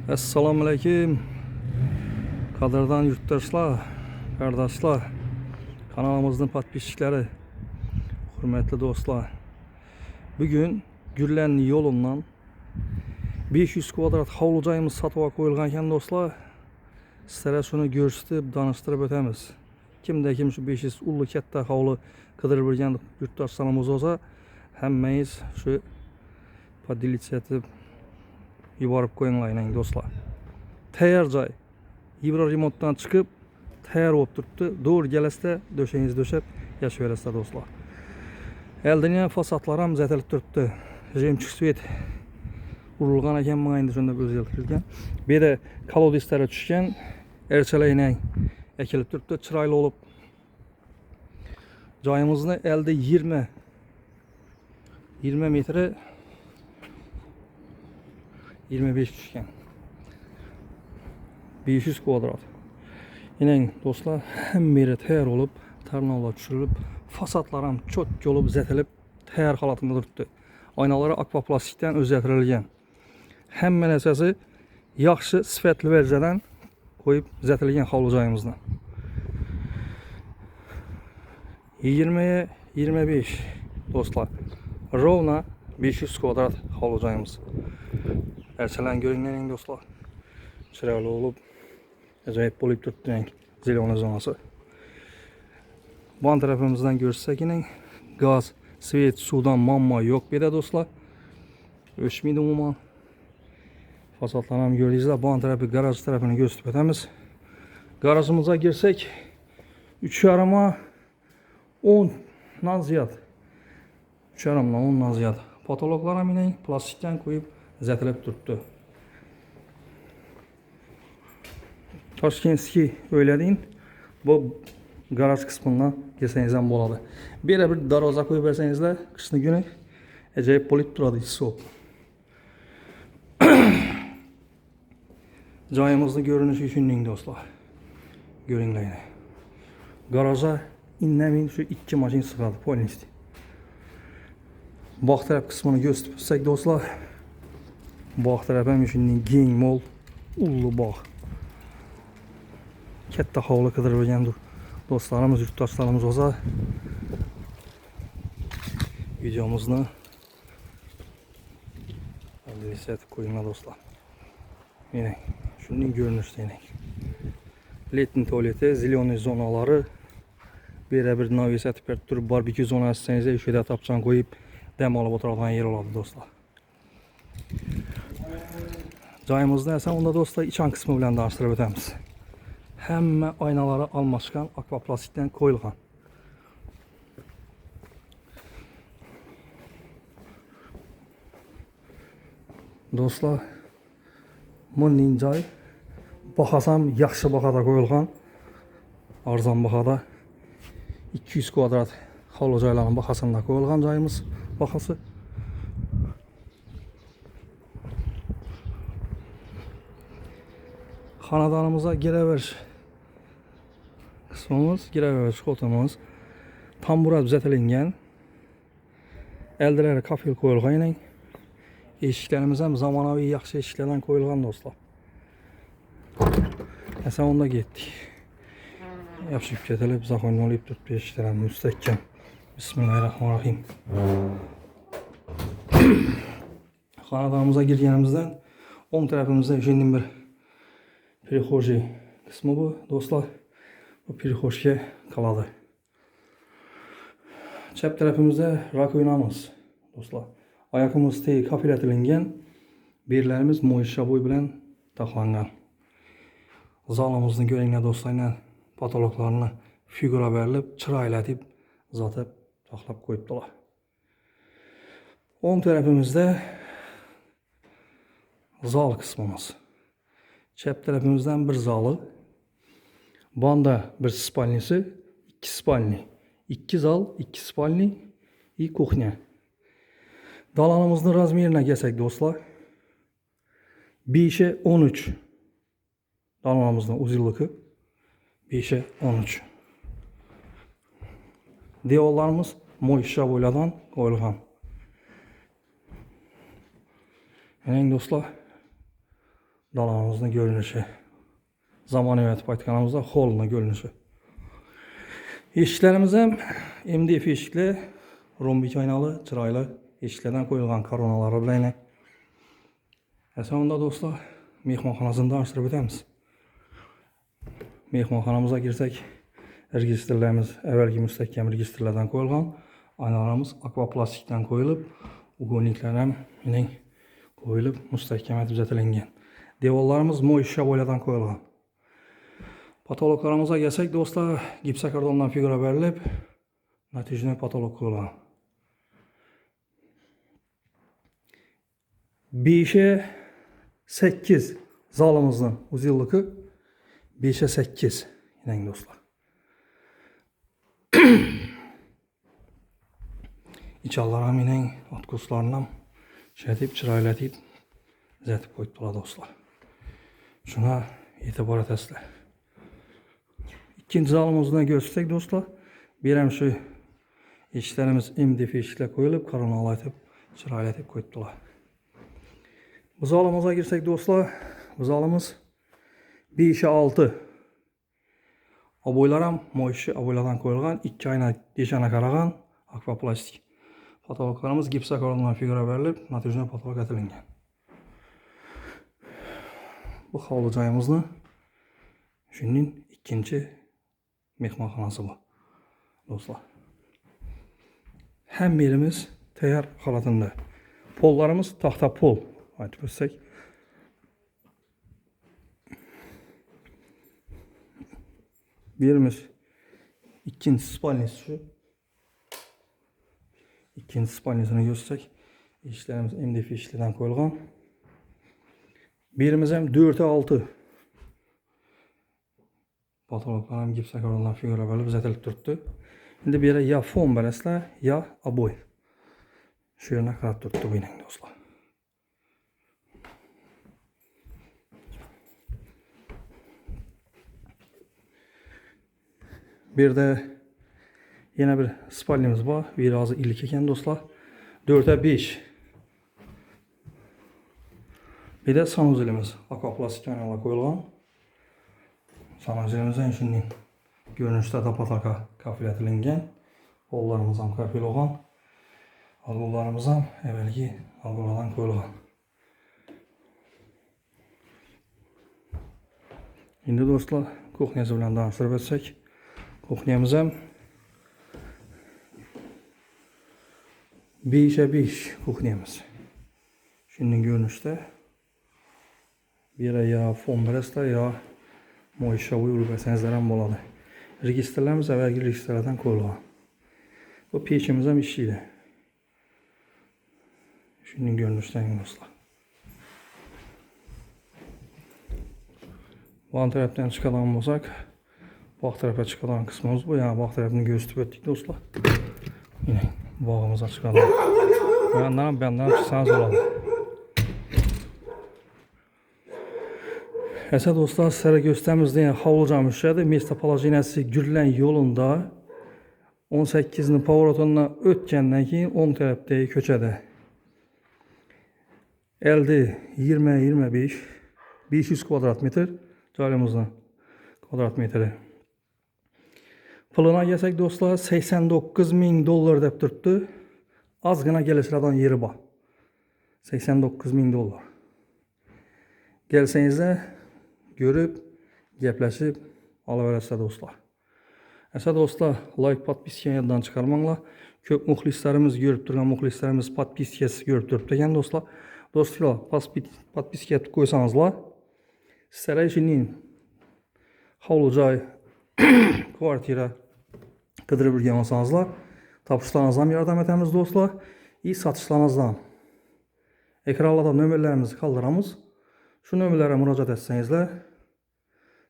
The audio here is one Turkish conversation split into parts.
Assalomu alaykum. Qadrdan yurtdoshlar, qardoshlar, kanalimizning podpисчиклari, hurmatli do'stlar. Bugun Gullanli yo'lidan 500 kvadrat hovli joyimiz sotuvga qo'yilgan ekan do'stlar. Sizlarga shuni ko'rsatib, tanishtirib o'tamiz. Kimda kim shu 500 ulli katta hovli qidirib yurgan yurtdoshlarimiz bo'lsa, hammangiz shu podelиться etib yuborib qo'yinglar do'stlar. Tayyor joy. Ibro remontdan chiqib, tayyor bo'lib turibdi. Doğru kelasizda döşeğingizni döşep yashayverasizlar do'stlar. Eldin fasadlar ham zatilib turibdi. Jemchiq svet urilgan ekan, menga endi shunda o'zgartirilgan. Bu yerda kolodeslar tushgan, erchalayning ekilib turibdi, chiroyli bo'lib. Joyimizni elde 20 metri 25 tushgan. 500 kvadrat. Yine do'stlar, hamma yeri tayyor bo'lib, tarnovlar tushirilib, fasadlar ham cho'tki bo'lib, zatilib, tayyor holatida turibdi. Oynalari akvaplastikdan o'zgartirilgan. Hamma narsasi yaxshi sifatli verjadan qo'yib zatilgan hovli joyimizdan. 20-25 do'stlar. Rovna 500 kvadrat hovli joyimiz. Erchalan ko'ringlar do'stlar. Chiroyli bo'lib, ajoyib bo'lib turibdi zeleniy zonasi. Bu tarafimizdan ko'rsak, gaz, svet, suvdan muammo yo'q bu yerda do'stlar. O'chmaydi umuman. Fasadlarni ham ko'rdingizlar. Bu tarafı garaj tarafini ko'rsatib o'tamiz. Garajimizga girsak, 3,5 10 dan ziyod. 3,5 dan 10 dan ziyod. Patologlar ham plastikdan qo'yib zatilib turibdi. Toshkentskiy o'ylading, bu garaj qismidan kelsangiz ham bo'ladi. Bu yerga bir darvoza qo'yib bersangizlar, qishni kuni ajoyib bo'lib turadi hisob. Joyimizni ko'rinishi shunday do'stlar. Ko'ringlar. Garajga innamin shu 2 mashina sig'adi, polnisti. Bog' taraf qismini ko'rsatib o'tsak do'stlar, bog' taraf ham shunday keng, mo'l, ulli bog'. Katta hovli qidirib yurgan do'stlarimiz, yurtdoshlarimiz bo'lsa, videomizni adresga qo'yinglar do'stlar. Mana shunday ko'rinishda Letniy tualeti, zeleniy zonalari, bu yerda bir навесатib turib, barbekü zonasi sangiz, shu yerda tapchan qo'yib, dam olib o'tiradigan yer oladi do'stlar. Joyimizni esa unda do'stlar ichan qismi bilan tanishtirib o'tamiz. Hamma oynaları almashgan, akvaplastikdan qo'yilgan. Do'stlar, bunday joy bahasam yaxshi bahada qo'yilgan. Arzon bahada 200 kvadrat hovli joylarning bahasida qo'yilgan joyimiz bahasi. Xonadonimizga giraverish qismimiz, giraverish o'rtamimiz tamburat uzatilingan. Eldilari kafel qo'yilgan. Eshiklarimiz ham zamonaviy yaxshi eshiklardan qo'yilgan do'stlar. Esa unda ketdik. Yaxshi ketilib, zaxon olib turibdi eshiklar ham mustahkam. Bismillahirrohmanirrohim. Xonadonimizga kirganimizdan o'ng tarafimizda shunday bir перехожий qismi bu do'stlar. Bu перехожga qoladi. Chap tarafimizda rakovinamiz do'stlar. Oyog'imiz teg kafilatilingan. Berlarimiz mo'yshabo'y bilan taxlangan. Zalimizni ko'ringlar do'stlar, patologlarni figura berilib, chiroylatib, zotib taxlab qo'yibdilar. O'ng tarafimizda zal qismimiz. Chap tarafimizdan bir zali, banda bir spalnisi, 2 spalni, 2 zal, 2 spalni и kuxnya. Dalanımızın razmerine gəlsək do'stlar, 5'e 13. Dalanımızın uzunluğu 5'e 13. Devorlarımız mo'ysha bo'yladan qo'yilgan. Mana do'stlar, Dalağımızın görünüşü. Zamanəviyyat patkanımızda holuna görünüşü. Eşiklərimiz həm MDF eşikli, rombik aynalı, çıraylı eşiklərdən qoyulğan koronaları bilə. Sonunda dostlar, mehmanxanasını danışdırıb ötəmiz. Mehmanxanamıza girsək, registrlərimiz əvvəlki müstəhkəm registrlərdən qoyulğan, aynalarımız akvaplastikdən qoyulub, uğunliklərəm yine qoyulub, müstəhkəmət düzətilən. Devallarımız moy şabolyadan qoyulğan. Patologlarımıza gəlsək dostlar, gipsakardondan figura verilib, nəticədə patolog qoyulğan. 5'e 8 zalımızın uzunluğu 5'e 8 yine dostlar. İçallarım yine atkuslarından şədib, çıraylatib, zətib qoydular dostlar. Şuna etibar etəsilər. İkinci zalımızdan görsək dostlar, bir həmşi eşiklərimiz MDF eşiklə qoyulub, koronalayıb, çıraylatib qoydular. Bu zalımıza girsək dostlar, bu zalımız 5'e 6. Aboylaram moyşi aboylardan qoyulğan, 2 ayna deşana qarağan, akvaplastik. Patologlarımız gipsakardondan figura verilib, nəticədə patolog ətilingən. Bu havlucayımızın şunun ikinci mehmanxanası bu dostlar. Hem yerimiz təyər xalatında. Pollarımız taxta pol. Haydi görsək. Birimiz ikinci spalnisi şu. İkinci spalnisini görsək. İşlərimiz MDF işlərdən qoyulğan. Birimiz hem 4'e 6. Patologlarım gipsakardondan figura verilib, zətilib durdu. Şimdi bir yere ya fon bərəslə, ya aboy. Şu yerine qarab durdu bu ilə dostlar. Bir de yine bir spalnimiz var. Biraz ilik eken dostlar. 4'e 5. Bir de sanuzilimiz. Akvaplastik aynalar qoyulğan. Sanuzilimizin şimdi görünüşdə də pataka kafil etilingən. Hollarımızdan kafil olan. Algılarımızdan əvvəlki algılardan qoyulğan. Şimdi dostlar, kuxnyası bilan danışdırıb etsək. Kuxnyamızam 5'e 5 kuxnyamız. Şimdi görünüşdə bir ya fon bərəslə, ya moyşavuy ürbəsənizlərəm boladı. Registrlərimiz əvvəlki registrlərdən qoyulğan. Bu peçimizəm işləyir. Şimdi görünüşdən dostlar. Bu tərəfdən çıxadan olsaq, bax tərəfə çıxadan qismimiz bu. Yəni bax tərəfini göstərib etdik dostlar. Yine bağımıza çıxadan. Bəndən çıxsanız oladı. Əsəd dostlar, sizlərə göstərimizdə havluca müştəridir. Mestapolojinəsi Gürlən yolunda 18'nin pavrotonuna ötkəndən ki 10 tərəfdəyi köçədə. Əldə 20-25 500 kvadrat metr calimizin kvadrat metri. Pılına gəlsək dostlar, $89.000 dəb durdu. Az qına gəlişlərdən yeri var. $89.000. Gəlsənizdə görüb, gəpləşib, alıverəsə dostlar. Əsə dostlar, like podpiskəni yaddan çıxarmaqla, köp müxlislərimiz görüb durğan müxlislərimiz podpiskəsi görüb durub dəyən dostlar. Dostlar, podpiskə qoysanızlar, sizlərə işinin havlucay, kvartira qıdırıb ürgən olsanızlar, tapışlarınızdan yardım etəmiz dostlar. İyi satışlarınızdan. Ekranlarda nömrələrimizi qaldıramız. Şu nömrələrə müraciət etsənizlər,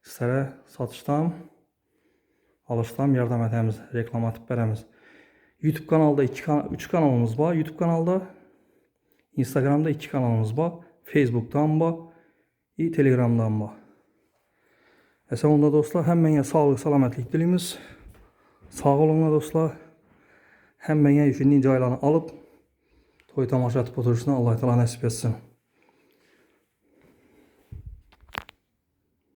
sizlərə satışdan, alışdan yardım etəmiz, reklam atıb verəmiz. YouTube kanalda 3 kanalımız var. YouTube kanalda, Instagramda 2 kanalımız var. Facebook'dan var, Telegram'dan var. Əsə onda dostlar, həm mənə sağlıq, salamətlік dilimiz. Sağ olun dostlar. Həm mənə işinin caylarını alıb, toy tamaşa atıb oturuşuna Allah-u Teala nəsib etsin.